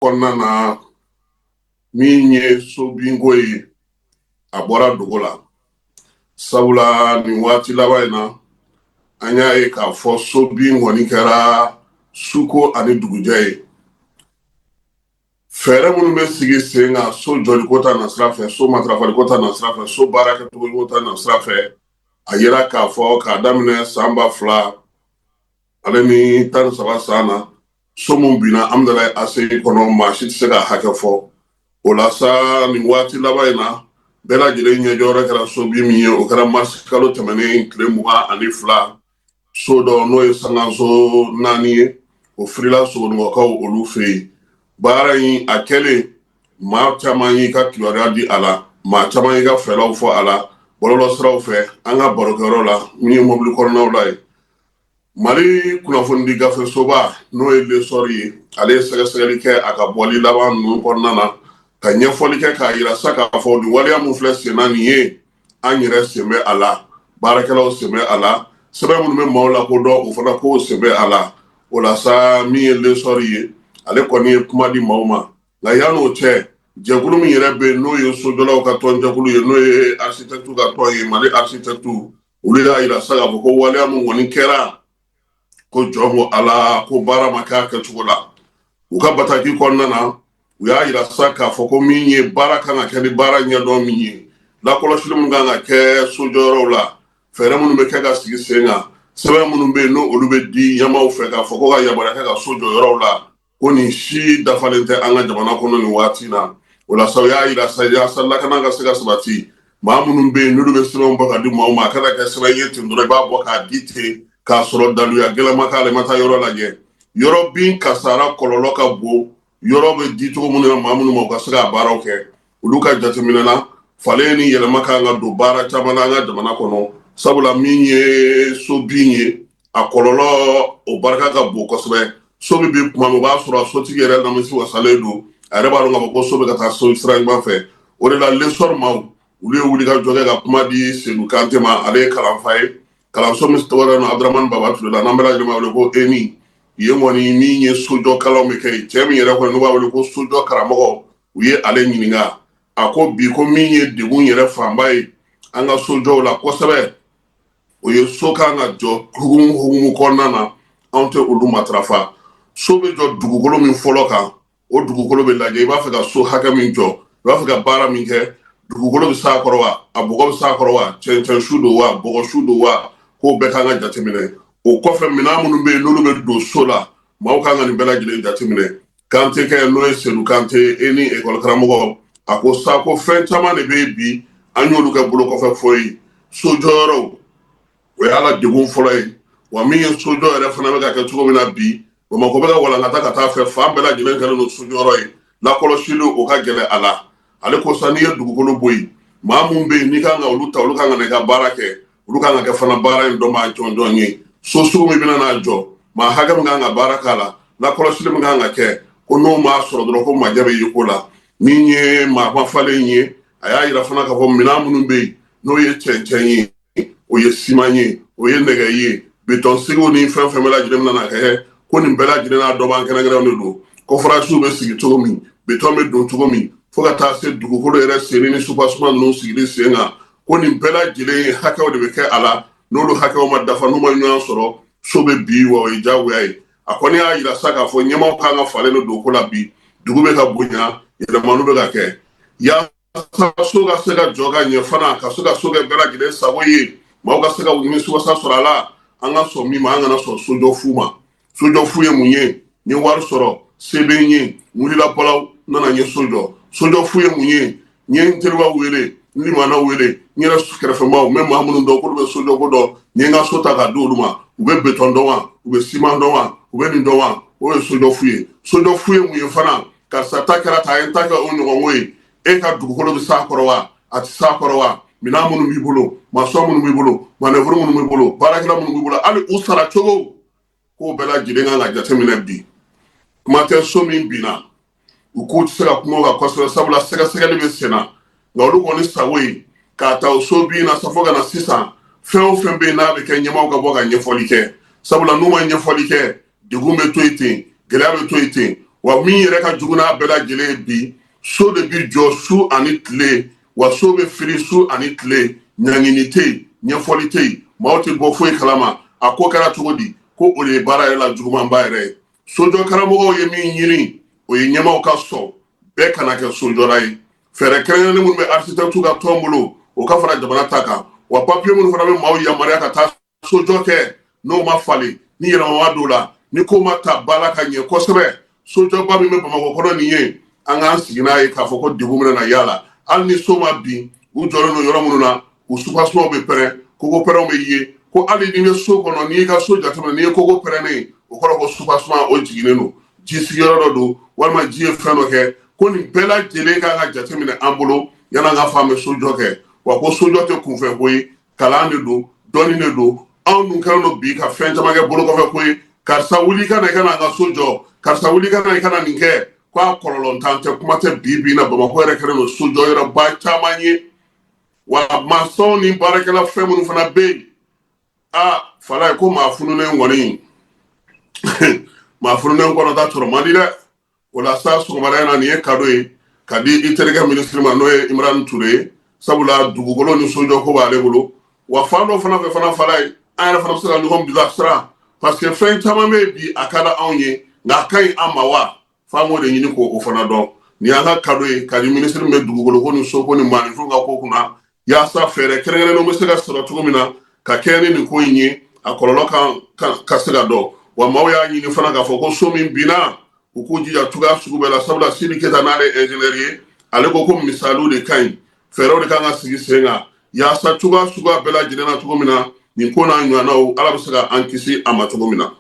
kɔnɔna na min ye so binko ye a bɔra dogo la sabula nin waati laban in na an y'a ye k'a fɔ so bin kɔni kɛra suko ani dugujɛ ye fɛɛrɛ minnu bɛ sigi sen kan so jɔliko ta na sira fɛ so matarafaliko ta na sira fɛ so baarakɛcogo ta na sira fɛ a yera k'a fɔ k'a daminɛ san 2000 ale ni 13 san na so mun binna amidalayi ACI kɔnɔ maa si tɛ se ka hakɛ fɔ o la sa nin waati laban in na bɛɛ lajɛlen ɲɛjɔyɔrɔ kɛra so bin min ye o kɛra marisi kalo tɛmɛnen tile 22 so dɔ n'o ye sankanso 4 ye o firila sogonikɔkaw olu fɛ yen baara in a kɛlen maa caman y'i ka kibaruya di a la maa caman y'i ka fɛɛrɛw fɔ a la bɔlɔlɔ siraw fɛ an ka barokɛyɔrɔ la min ye mobili kɔnɔnaw la ye Mali kunnafonidi gafe soba n'o ye lesɔri ye ale ye sɛgɛsɛgɛli kɛ a ka bɔli laban ninnu kɔnɔna na ka ɲɛfɔli kɛ k'a yira sa k'a fɔ nin waleya mun filɛ sen na nin ye an yɛrɛ sen bɛ a la baarakɛlaw sen bɛ a la sɛbɛn minnu bɛ maaw la ko dɔn o fana ko sen bɛ a la o la sa min ye lesɔri ye ale kɔni ye kuma di maaw ma nka yan'o cɛ jɛkulu min yɛrɛ bɛ n'o ye sojɔlaw ka tɔn jɛkulu ye n'o ye architecte ka tɔn ye Mali architecte olu y'a yira sa k'a fɔ ko waleya mun kɔni kɛra ko jɔnko ala ko baara ma kɛ a kɛcogo la u ka bataki kɔnɔna na u y'a yira sa k'a fɔ ko min ye baara kan ka kɛ ni baara ɲɛdɔn min ye lakɔlɔsili min kan ka kɛ sojɔyɔrɔw la fɛɛrɛ minnu bɛ kɛ ka sigi sen kan sɛbɛn minnu bɛ yen n'o olu bɛ di ɲɛmaaw fɛ k'a fɔ ko ka yamaruya kɛ ka so jɔ yɔrɔw la ko nin si dafalen tɛ an ka jamana kɔnɔ nin waati na o la sa u y'a yira sa yaasa lakana ka se ka sabati maa minnu bɛ yen n'olu bɛ sɛbɛnw bɔ ka di maaw ma a kana kɛ sɛbɛn ye ten dɔrɔn i b'a bɔ k'a di ten k'a sɔrɔ daluya gɛlɛma k'ale ma taa yɔrɔ lajɛ yɔrɔ bin kasara kɔlɔlɔ ka bon yɔrɔ bɛ di cogo minnu na maa minnu ma u ka se ka baaraw kɛ olu ka jateminɛ na falen ni yɛlɛma kan ka don baara caman na an ka jamana kɔnɔ sabula min ye so bin ye a kɔlɔlɔ o barika ka bon kosɛbɛ so min bɛ kuma min o b'a sɔrɔ a sotigi yɛrɛ namisi wasalen don a yɛrɛ b'a dɔn k'a fɔ ko so bɛ ka taa so sira ɲuman fɛ o de la lesɔri maaw olu ye wuli ka jɔ kɛ ka kuma di Sedu Kante ma ale ye kalanfa ye kalanso min tɔgɔ la Abdramani Baba Ture la n'an bɛ lajɛlen b'a wele ko ENI yen kɔni min ye sojɔ kalanw bɛ kɛ yen cɛ min yɛrɛ kɔni n'u b'a wele ko sojɔ karamɔgɔ u ye ale ɲininka a ko bi ko min ye degun yɛrɛ fanba ye an ka sojɔw la kosɛbɛ o ye so kan ka jɔ hukumu kɔnɔna na anw tɛ olu matarafa so bɛ jɔ dugukolo min fɔlɔ kan o dugukolo bɛ lajɛ i b'a fɛ ka so hakɛ min jɔ i b'a fɛ ka baara min kɛ dugukolo bɛ s'a kɔrɔ wa a bɔgɔ bɛ s'a kɔrɔ wa cɛncɛn su don wa bɔgɔ su don wa k'o bɛɛ kan ka jateminɛ o kɔfɛ minɛn minnu bɛ yen n'olu bɛ don so la maaw kan ka nin bɛɛ lajɛlen jateminɛ Kante kɛ n'o ye Sedu Kante ENI ekɔli karamɔgɔ a ko sa ko fɛn caman de bɛ yen bi an y'olu kɛ bolo kɔfɛ foyi so jɔyɔrɔw o ye ala degun fɔlɔ ye wa min ye sojɔ yɛrɛ fana bɛ ka kɛ cogo min na bi Bamakɔ bɛ ka walankata ka taa fɛ fan bɛɛ lajɛlen kɛlen don sojɔyɔrɔ ye lakɔlɔsili o ka gɛlɛ a la ale ko sa n'i ye dugukolo bɔ yen maa mun bɛ yen n'i kan ka olu ta olu kan ka na i ka baara kɛ olu kan ka kɛ fana baara in dɔn maa jɔnjɔn ye so sugu min bɛna n'a jɔ maa hakɛ min kan ka baara k'a la lakɔlɔsili min kan ka kɛ ko n'o m'a sɔrɔ dɔrɔn ko majɛ bɛ ye ko la min ye maa ma falen ye a y'a yira fana k'a fɔ minɛn minnu bɛ yen n'o ye cɛncɛn ye o ye siman ye o ye nɛgɛ ye bitɔnsigiw ni fɛn fɛn bɛɛ lajɛlen bɛna na kɛ ko nin bɛɛ lajɛlen n'a dɔn kɛrɛnkɛrɛnw de don kɔfarajiw bɛ sigi cogo min bitɔn bɛ don cogo min fo ka taa se dugukolo yɛrɛ senni ni supasuma ninnu sigili sen kan ko nin bɛɛ lajɛlen ye hakɛw de bɛ kɛ a la n'olu hakɛw ma dafa n'u ma ɲɔgɔn sɔrɔ so bɛ bi wa o ye diyagoya ye a kɔni y'a yira sa k'a fɔ ɲɛmaaw kan ka falen don ko la bi dugu bɛ ka bonya yɛlɛmaniw bɛ ka kɛ yaasa so ka se ka jɔ ka ɲɛ fana ka se ka so kɛ bɛɛ lajɛlen sago ye maaw ka se ka nimisiwasa sɔrɔ a la an ka sɔn min ma an kana sɔn sojɔ fu ma sojɔ fu ye mun ye n ye wari sɔrɔ se bɛ n ye n wulila bɔlaw nana n ye sojɔ sojɔ fu ye mun ye n ye n teriw wele n limanaw wele n yɛrɛ kɛrɛfɛmaaw n bɛ maa minnu dɔn k'olu bɛ sojɔ ko dɔn n ye n ka so ta k'a di olu ma u bɛ betɔn dɔn wa u bɛ siman dɔn wa u bɛ nin dɔn wa o ye sojɔ fu ye sojɔ fu ye mun ye fana karisa ta kɛra ta a ye n ta kɛ o ɲɔgɔn ko ye e ka dugukolo bɛ s'a kɔrɔ wa a tɛ s'a kɔrɔ wa minɛn minnu b'i bolo masɔn minnu b'i bolo manɛfuru minnu b'i bolo baarakɛla minnu b'i bolo hali u sara cogo k'o bɛɛ lajɛlen kan ka jateminɛ bi kuma tɛ so min binna u k'u tɛ se ka kuma o kan kosɛbɛ sabula sɛgɛsɛgɛli bɛ sen na nka olu kɔni sago ye k'a ta o so bin na sa fo ka na sisan fɛn o fɛn bɛ yen n'a bɛ kɛ ɲɛmaaw ka bɔ ka ɲɛfɔli kɛ sabula n'u ma ɲɛfɔli kɛ degun bɛ to yen ten gɛlɛya bɛ to yen ten wa min yɛrɛ ka jugu n'a bɛɛ lajɛlen bi so de bi jɔ su ani tile wa so bɛ firi su ani tile ɲaŋini tɛ yen ɲɛfɔli tɛ yen maaw tɛ bɔ foyi kalama a ko kɛra cogo di ko o de ye baara yɛrɛ la jugumanba yɛrɛ ye sojɔ karamɔgɔw ye min ɲini o ye ɲɛmaw ka sɔn bɛɛ kana kɛ sojɔra ye fɛɛrɛ kɛrɛnkɛrɛnnen minnu bɛ architecte ka tɔn bolo o ka fara jamana ta kan wa papier minnu fana bɛ maaw yamaruya ka taa sojɔ kɛ n'o ma falen ni yɛlɛma don la ni ko ma ta ba la ka ɲɛ kosɛbɛ sojɔba min bɛ bamakɔ kɔnɔ nin ye an k'an sigi n'a ye k'a fɔ ko degun bɛna na y'a la hali ni so ma bin u jɔlen don yɔrɔ minnu na u supasimanw bɛ pɛrɛn kogo pɛrɛnw bɛ ye ko hali n'i bɛ so kɔnɔ n'i y'i ka so jateminɛ n'i ye kogo pɛrɛnnen o kɔrɔ ko supasiman o jiginnen don ji sigiyɔrɔ dɔ don walima ji ye fɛn dɔ kɛ ko nin bɛɛ lajɛlen kan ka jateminɛ an bolo yan'an ka fɔ an bɛ sojɔ kɛ wa ko sojɔ tɛ kunfɛ ko ye kalan de don dɔnni de don anw dun kɛlen don bi ka fɛn caman kɛ bolo kɔfɛ ko ye karisa wuli ka na i ka na an ka so jɔ karisa wuli ka na i ka na nin kɛ ko a kɔlɔlɔntan tɛ kuma tɛ bi na bamakɔ yɛrɛ kɛlen don sojɔ yɔrɔba caman ye wa masɔnw ni baarakɛla fɛn minnu fana bɛ yen fala ye ko maa fununen kɔni maa fununen kɔnɔta sɔrɔ man di dɛ o la sa sɔgɔmada in na nin ye kado ye ka di i terikɛ minisiri ma n'o ye Imran Ture sabula dugukolo ni sojɔ ko b'ale bolo wa fan dɔ fana fɛ fana fala ye an yɛrɛ fana bɛ se ka ɲɔgɔn bilasira parce que fɛn caman bɛ bi a ka di anw ye nka a ka ɲi an ma wa f'an k'o de ɲini k'o fana dɔn nin y'an ka kado ye ka di minisiri min bɛ dugukolo ko ni soko ni maaninfinw ka ko kunna yaasa fɛɛrɛ kɛrɛnkɛrɛnnenw bɛ se ka sɔrɔ cogo min na ka kɛ ni nin ko in ye a kɔlɔlɔ ka se ka dɔn wa maaw y'a ɲini fana k'a fɔ ko so min binna u k'u jija cogoya sugu bɛɛ la sabula Sidi Keyita n'ale ingénieur ye ale ko misaliw de ka ɲi fɛɛrɛw de kan ka sigi sen kan yaasa cogoya suguya bɛɛ lajɛlen na cogo min na nin ko n'a ɲɔgɔnnaw Ala bɛ se ka an kisi a ma cogo min na